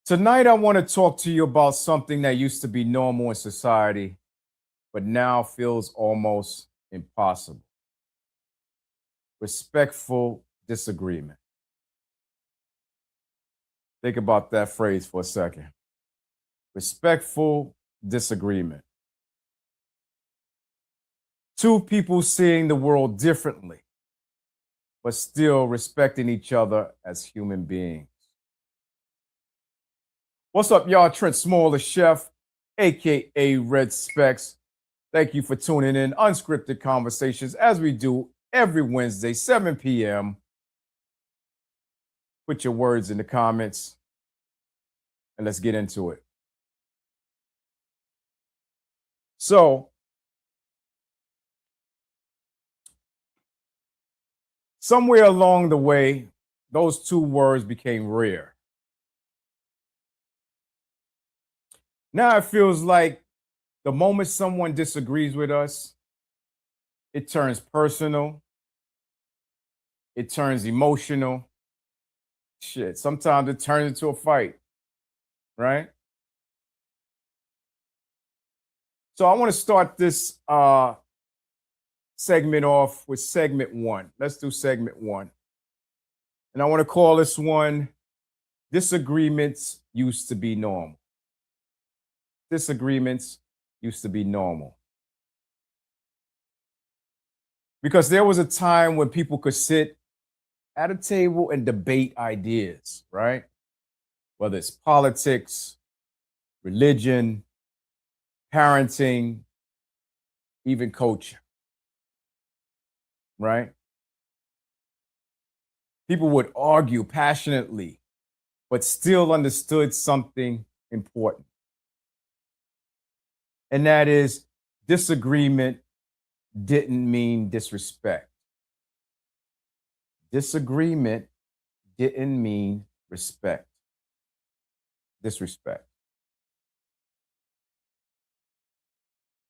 Tonight, I want to talk to you about something that used to be normal in society, but now feels almost impossible. Respectful disagreement. Think about that phrase for a second. Respectful disagreement. Two people seeing the world differently, but still respecting each other as human beings. What's up, y'all? Trent Small, the chef, aka Red Specs. Thank you for tuning in. Unscripted conversations, as we do every Wednesday, 7 p.m. Put your words in the comments and let's get into it. So, somewhere along the way, those two words became rare. Now it feels like the moment someone disagrees with us, it turns personal, it turns emotional. Shit, sometimes it turns into a fight, right? So I want to start this segment off with segment one. Let's do segment one. And I want to call this one Disagreements Used to Be Normal. Disagreements used to be normal. Because there was a time when people could sit at a table and debate ideas, right? Whether it's politics, religion, parenting, even culture, right? People would argue passionately, but still understood something important. And that is disagreement didn't mean disrespect. Disagreement didn't mean disrespect.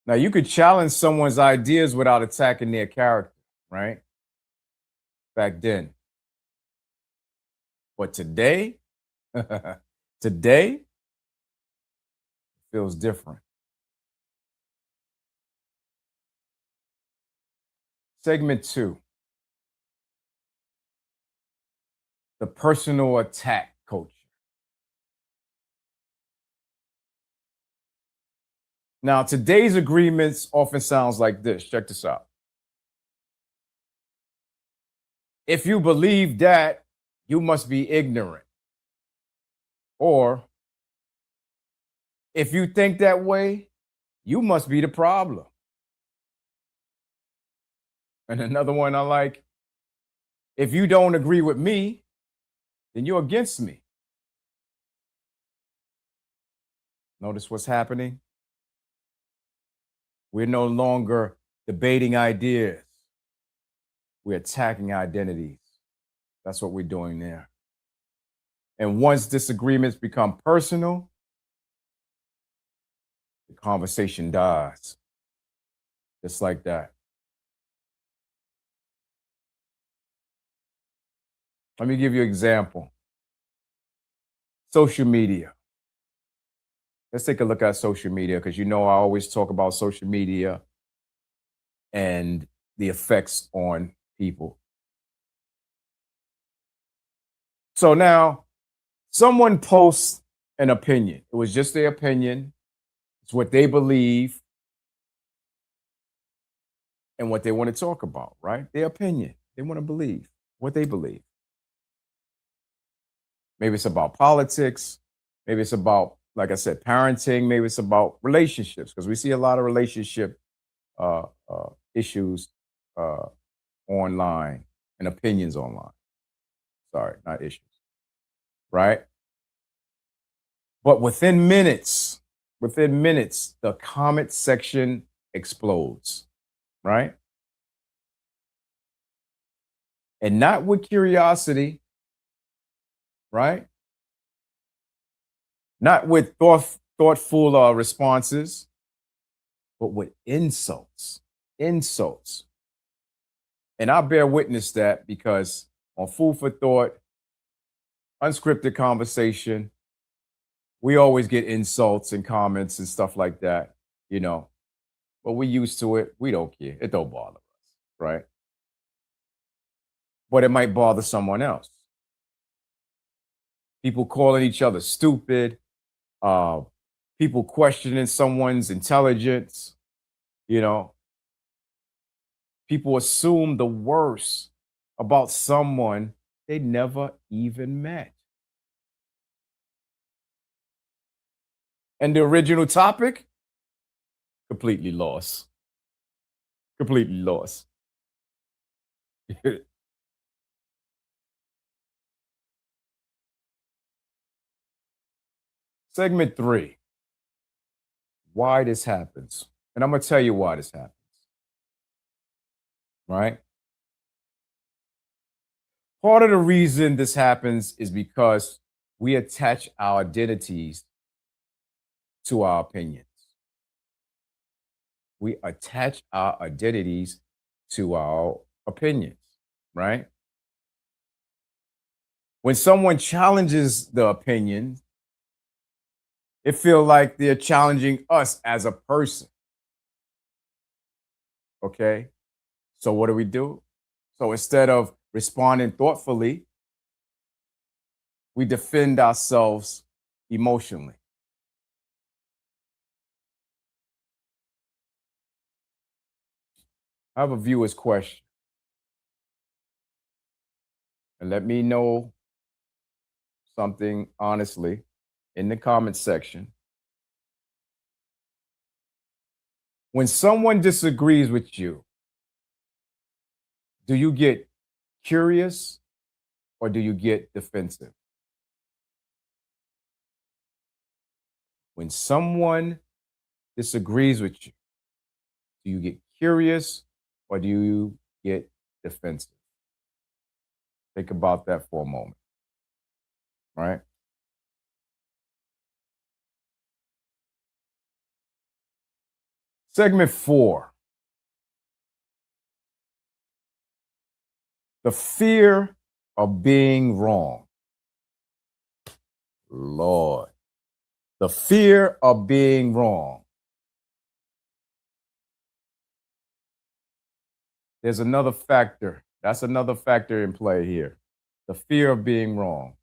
Now, you could challenge someone's ideas without attacking their character, right? Back then. But today, today feels different. Segment two, the personal attack culture. Now, today's agreements often sounds like this. Check this out. If you believe that, you must be ignorant. Or if you think that way, you must be the problem. And another one I like, if you don't agree with me, then you're against me. Notice what's happening? We're no longer debating ideas. We're attacking identities. That's what we're doing there. And once disagreements become personal, the conversation dies. Just like that. Let me give you an example. Social media. Let's take a look at social media because I always talk about social media and the effects on people. So now, someone posts an opinion. It was just their opinion. It's what they believe and what they want to talk about, right? Their opinion. They want to believe what they believe. Maybe it's about politics. Maybe it's about, like I said, parenting. Maybe it's about relationships because we see a lot of relationship issues online and opinions online. Sorry, not issues. Right? But within minutes, the comment section explodes. Right? And not with curiosity, right? Not with thoughtful responses, but with insults. Insults. And I bear witness that because on Food for Thought, Unscripted Conversation, We always get insults and comments and stuff like that, you know, but we used to it. We don't care. It don't bother us, right? But it might bother someone else. People calling each other stupid, uh, people questioning someone's intelligence, you know, people assume the worst about someone they never even met. And the original topic, completely lost. Completely lost. Segment 3, why this happens. And I'm going to tell you why this happens, right? Part of the reason this happens is because we attach our identities to our opinions. We attach our identities to our opinions, right? When someone challenges the opinion, it feels like they're challenging us as a person. Okay. So what do? So instead of responding thoughtfully, we defend ourselves emotionally. I have a viewer's question. And let me know something honestly in the comment section. When someone disagrees with you, do you get curious or do you get defensive? When someone disagrees with you, do you get curious or do you get defensive? Think about that for a moment, right? Segment 4, the fear of being wrong. Lord, the fear of being wrong. There's another factor. That's another factor in play here. The fear of being wrong.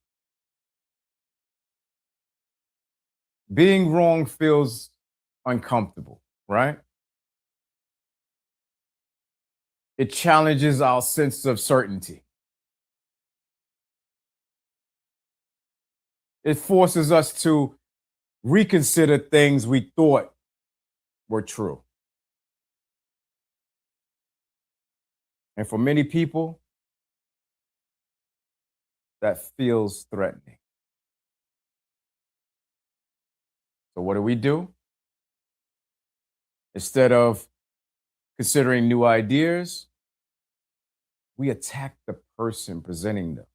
Being wrong feels uncomfortable, right? It challenges our sense of certainty. It forces us to reconsider things we thought were true. And for many people, that feels threatening. So, what do? Instead of considering new ideas, we attack the person presenting them.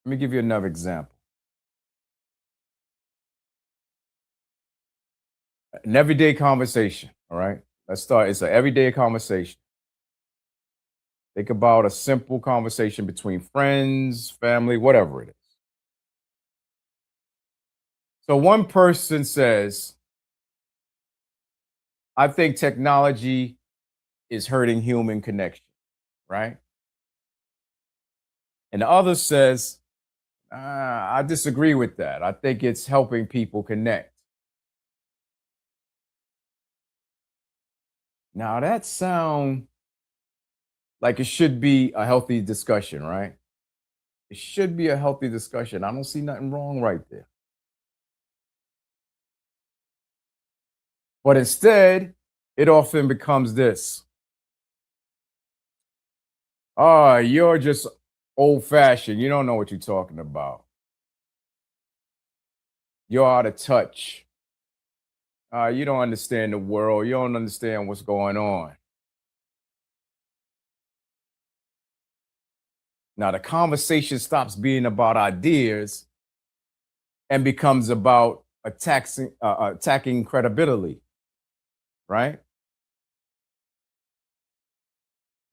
Let me give you another example. An everyday conversation, all right? Let's start. It's an everyday conversation. Think about a simple conversation between friends, family, whatever it is. So one person says, I think technology is hurting human connection, right? And the other says, I disagree with that. I think it's helping people connect. Now that sounds like it should be a healthy discussion, right? It should be a healthy discussion. I don't see nothing wrong right there. But instead, it often becomes this. Oh, you're just old fashioned. You don't know what you're talking about. You're out of touch. You don't understand the world. You don't understand what's going on. Now, the conversation stops being about ideas and becomes about attacking credibility, right?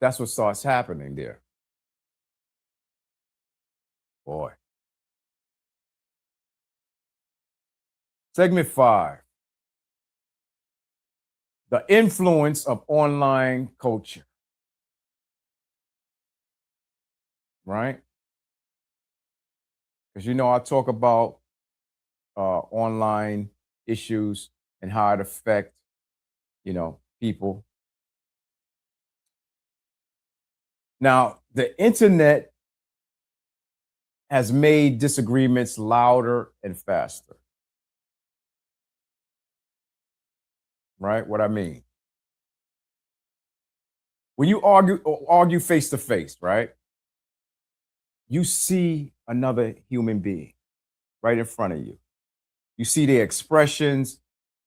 That's what starts happening there. Boy. Segment 5, the influence of online culture, right? Because I talk about online issues and how it affect, people. Now, the internet has made disagreements louder and faster, right? What I mean, when you argue face to face, right? You see another human being right in front of you. You see their expressions,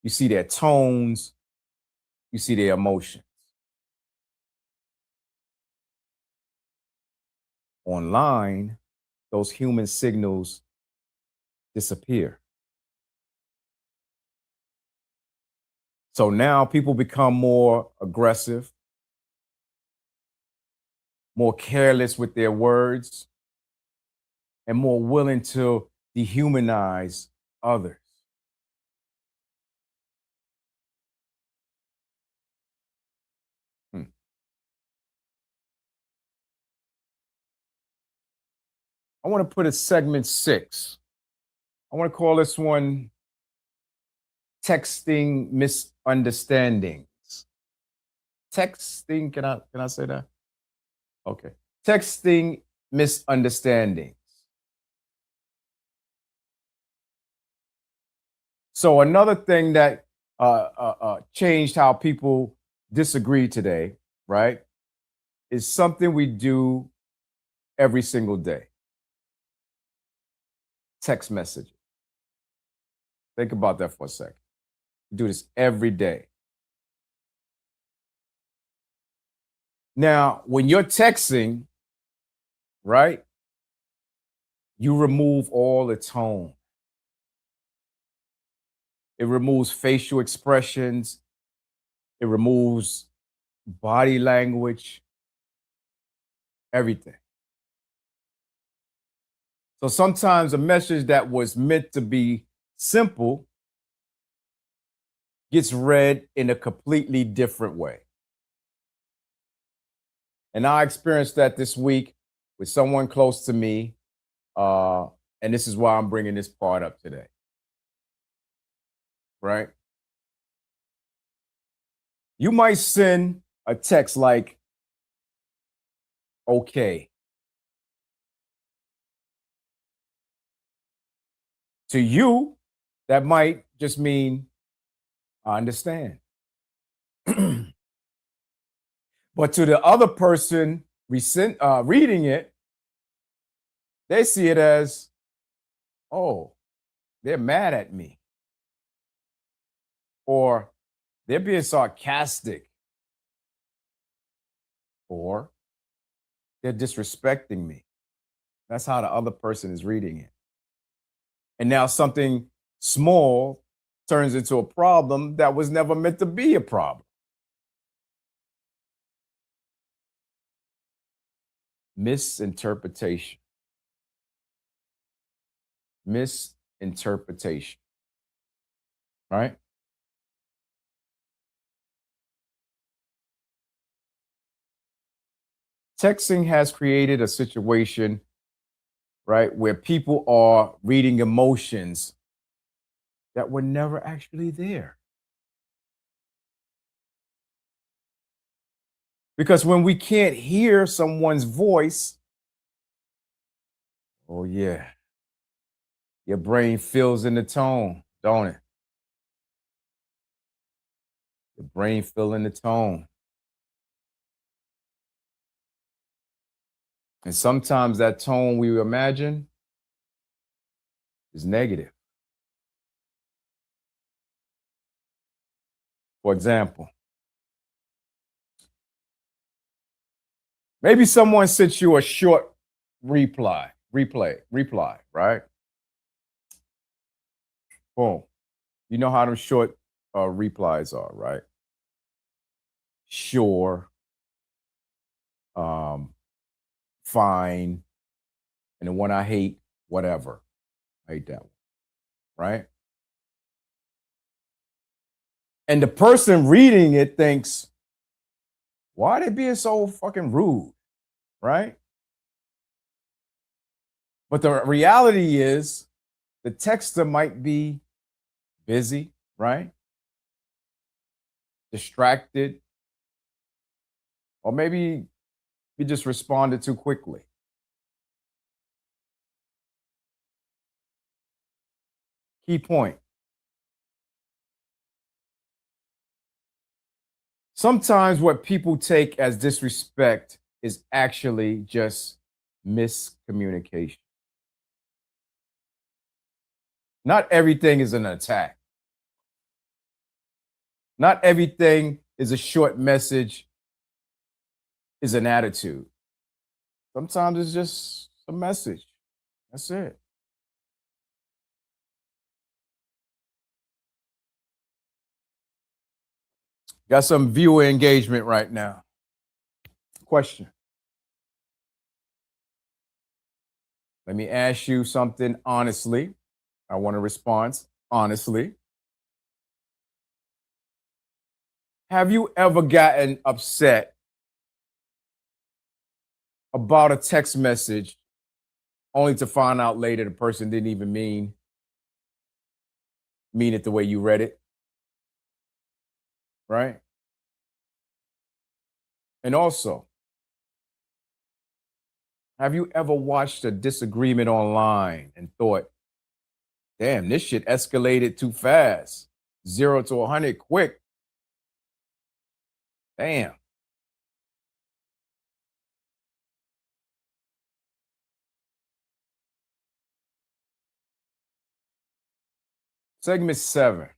you see their tones, you see their emotions. Online, those human signals disappear. So now people become more aggressive, more careless with their words, and more willing to dehumanize others. Hmm. I want to put a segment 6. I want to call this one texting misunderstandings. Texting, can I say that? Okay. Texting misunderstandings. So another thing that changed how people disagree today, right, is something we do every single day. Text message. Think about that for a second. We do this every day. Now, when you're texting, right, you remove all the tone. It removes facial expressions. It removes body language, everything. So sometimes a message that was meant to be simple gets read in a completely different way. And I experienced that this week with someone close to me. And this is why I'm bringing this part up today. Right? You might send a text like, okay. To you, that might just mean, I understand. But to the other person reading it, they see it as, oh, they're mad at me. Or they're being sarcastic. Or they're disrespecting me. That's how the other person is reading it. And now something small turns into a problem that was never meant to be a problem. Misinterpretation. Misinterpretation. Right? Texting has created a situation, right, where people are reading emotions that were never actually there. Because when we can't hear someone's voice, oh, yeah, your brain fills in the tone, don't it? Your brain fill in the tone. And sometimes that tone we imagine is negative. For example, maybe someone sent you a short reply, right? Boom. You know how them short replies are, right? Sure. Fine. And the one I hate, whatever. I hate that one. Right? And the person reading it thinks, why are they being so fucking rude? Right? But the reality is the texter might be busy, right? Distracted, or maybe he just responded too quickly. Key point. Sometimes what people take as disrespect is actually just miscommunication. Not everything is an attack. Not everything is a short message, is an attitude. Sometimes it's just a message. That's it. Got some viewer engagement right now. Question. Let me ask you something honestly. I want a response honestly. Have you ever gotten upset about a text message only to find out later the person didn't even mean it the way you read it? Right? And also, have you ever watched a disagreement online and thought, damn, this shit escalated too fast? 0 to 100 quick. Damn. Segment 7.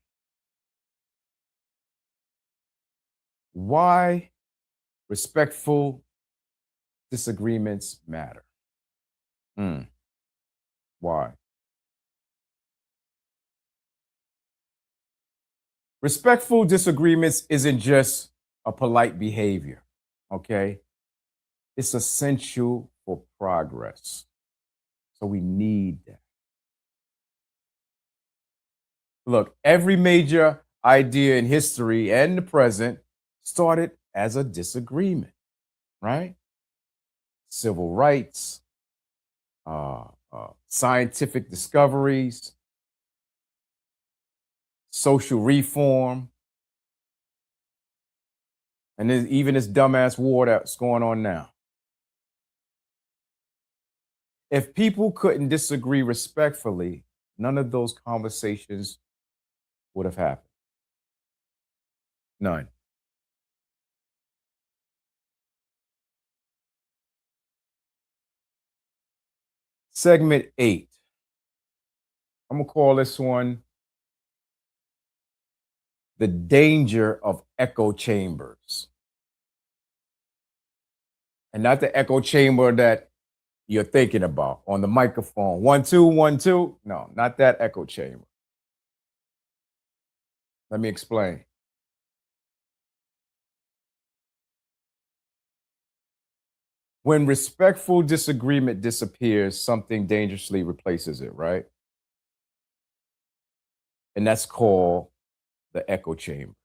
Why respectful disagreements matter. Why? Respectful disagreements isn't just a polite behavior, okay? It's essential for progress. So we need that. Look, every major idea in history and the present started as a disagreement, right? Civil rights, scientific discoveries, social reform, and then even this dumbass war that's going on now. If people couldn't disagree respectfully, none of those conversations would have happened. None. Segment 8. I'm going to call this one The Danger of Echo Chambers. And not the echo chamber that you're thinking about on the microphone. 1, 2, 1, 2. No, not that echo chamber. Let me explain. When respectful disagreement disappears, something dangerously replaces it, right? And that's called the echo chambers.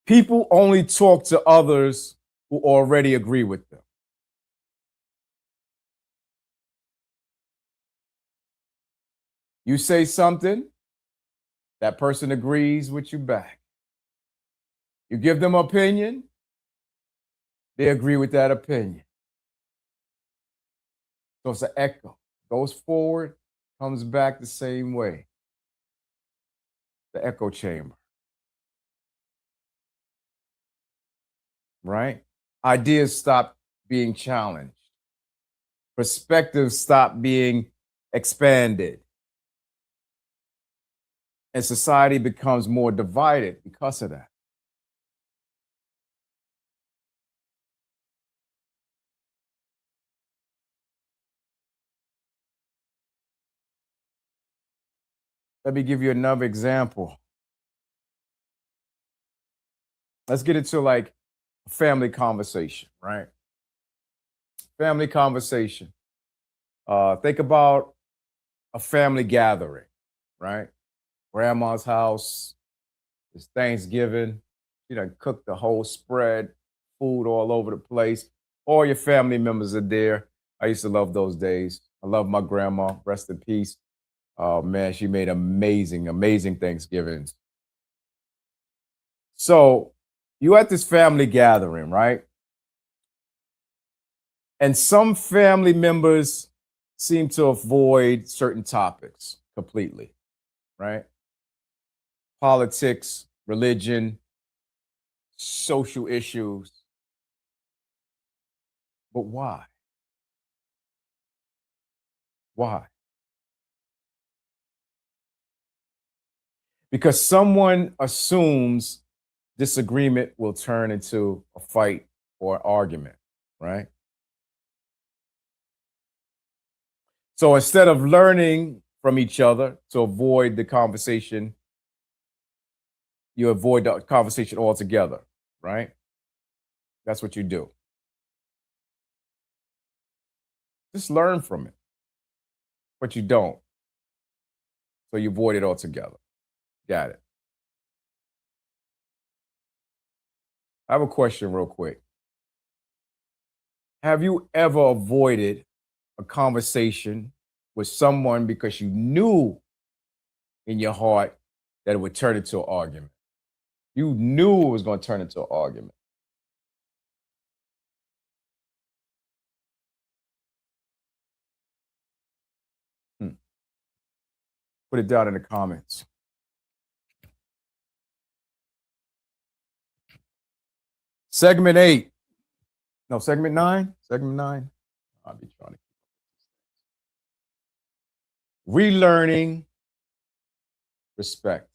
People only talk to others who already agree with them. You say something, that person agrees with you back. You give them opinion, they agree with that opinion. So it's an echo. Goes forward, comes back the same way. The echo chamber. Right? Ideas stop being challenged. Perspectives stop being expanded. And society becomes more divided because of that. Let me give you another example. Let's get into like a family conversation, right? Family conversation. Think about a family gathering, right? Grandma's house. It's Thanksgiving. You done cooked the whole spread, food all over the place. All your family members are there. I used to love those days. I love my grandma. Rest in peace. Oh man, she made amazing, amazing Thanksgivings. So you at this family gathering, right? And some family members seem to avoid certain topics completely, right? Politics, religion, social issues. But why? Why? Because someone assumes disagreement will turn into a fight or argument, right? So instead of learning from each other to avoid the conversation, you avoid the conversation altogether, right? That's what you do. Just learn from it, but you don't. So you avoid it altogether. Got it. I have a question real quick. Have you ever avoided a conversation with someone because you knew in your heart that it would turn into an argument? You knew it was going to turn into an argument. Hmm. Put it down in the comments. Segment 8. No, segment 9. Segment 9. I'll be trying to. Relearning respect.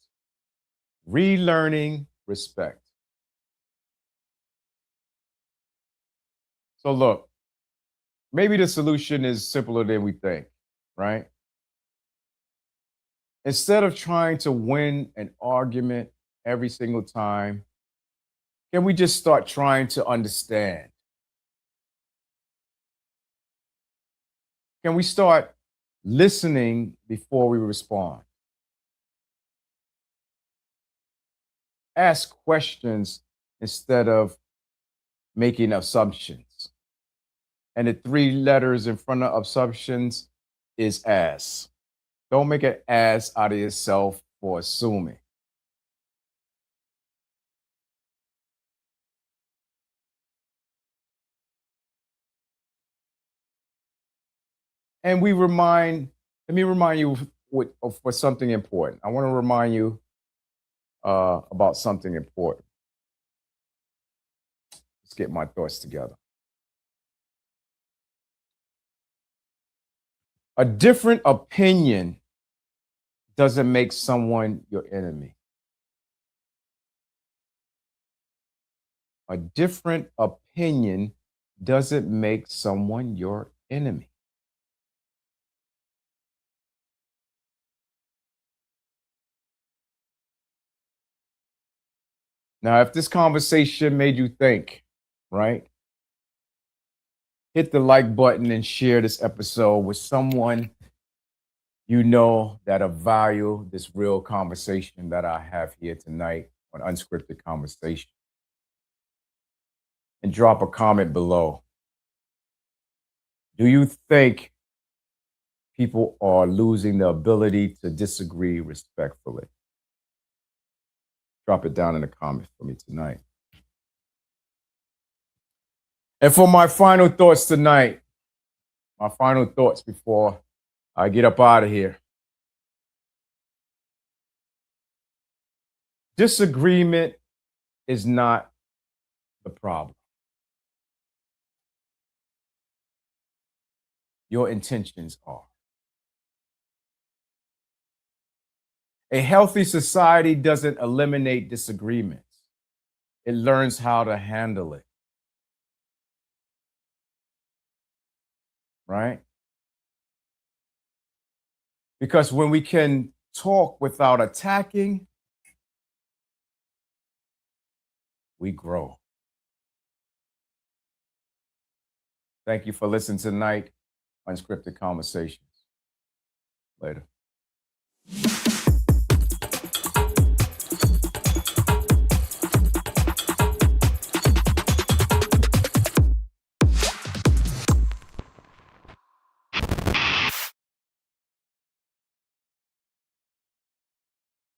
Relearning respect. So look, maybe the solution is simpler than we think, right? Instead of trying to win an argument every single time, can we just start trying to understand? Can we start listening before we respond? Ask questions instead of making assumptions. And the three letters in front of assumptions is as. Don't make an ass out of yourself for assuming. And let me remind you for something important. I want to remind you about something important. Let's get my thoughts together. A different opinion doesn't make someone your enemy. A different opinion doesn't make someone your enemy. Now, if this conversation made you think, right, hit the like button and share this episode with someone you know that'll value this real conversation that I have here tonight on Unscripted Conversation. And drop a comment below. Do you think people are losing the ability to disagree respectfully? Drop it down in the comments for me tonight. And for my final thoughts tonight, my final thoughts before I get up out of here. Disagreement is not the problem. Your intentions are. A healthy society doesn't eliminate disagreements, it learns how to handle it. Right? Because when we can talk without attacking, we grow. Thank you for listening tonight. Unscripted Conversations. Later.